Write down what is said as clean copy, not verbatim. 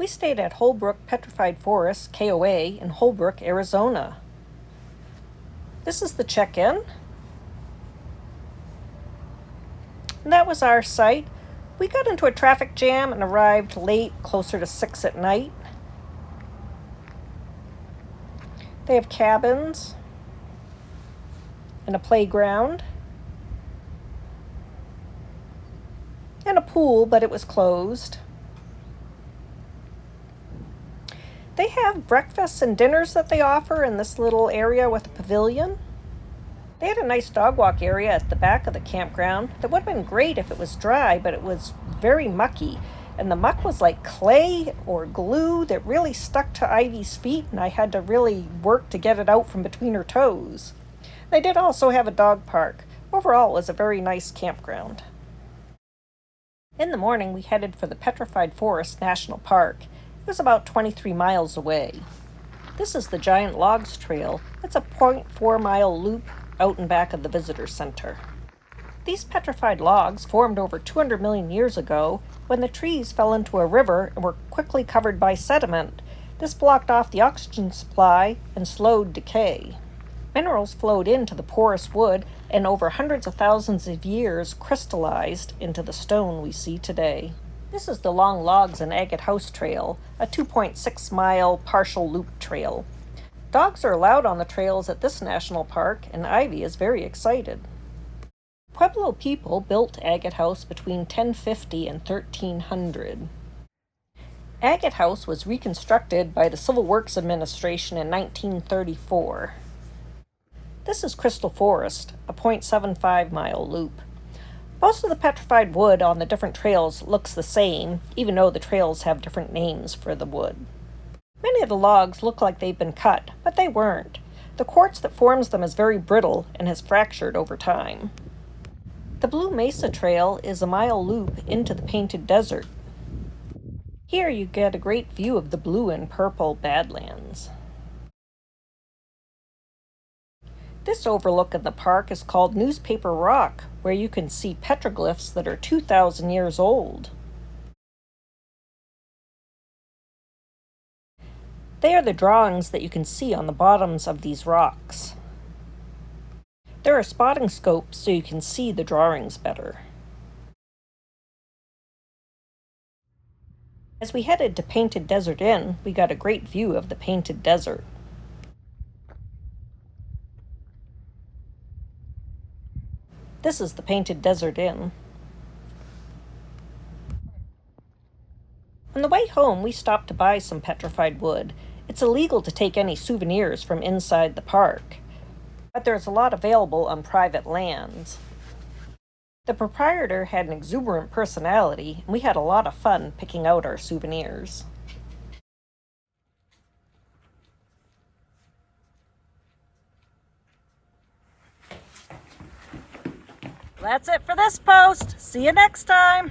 We stayed at Holbrook Petrified Forest KOA in Holbrook, Arizona. This is the check-in. And that was our site. We got into a traffic jam and arrived late, closer to 6 at night. They have cabins and a playground and a pool, but it was closed. They have breakfasts and dinners that they offer in this little area with a pavilion. They had a nice dog walk area at the back of the campground that would have been great if it was dry, but it was very mucky. And the muck was like clay or glue that really stuck to Ivy's feet, and I had to really work to get it out from between her toes. They did also have a dog park. Overall, it was a very nice campground. In the morning, we headed for the Petrified Forest National Park. It was about 23 miles away. This is the Giant Logs Trail. It's a 0.4-mile loop out and back of the visitor center. These petrified logs formed over 200 million years ago when the trees fell into a river and were quickly covered by sediment. This blocked off the oxygen supply and slowed decay. Minerals flowed into the porous wood and over hundreds of thousands of years crystallized into the stone we see today. This is the Long Logs and Agate House Trail, a 2.6-mile partial loop trail. Dogs are allowed on the trails at this national park, and Ivy is very excited. Pueblo people built Agate House between 1050 and 1300. Agate House was reconstructed by the Civil Works Administration in 1934. This is Crystal Forest, a 0.75-mile loop. Most of the petrified wood on the different trails looks the same, even though the trails have different names for the wood. Many of the logs look like they've been cut, but they weren't. The quartz that forms them is very brittle and has fractured over time. The Blue Mesa Trail is a mile loop into the Painted Desert. Here you get a great view of the blue and purple Badlands. This overlook in the park is called Newspaper Rock, where you can see petroglyphs that are 2,000 years old. They are the drawings that you can see on the bottoms of these rocks. There are spotting scopes so you can see the drawings better. As we headed to Painted Desert Inn, we got a great view of the Painted Desert. This is the Painted Desert Inn. On the way home, we stopped to buy some petrified wood. It's illegal to take any souvenirs from inside the park, but there's a lot available on private lands. The proprietor had an exuberant personality, and we had a lot of fun picking out our souvenirs. That's it for this post. See you next time.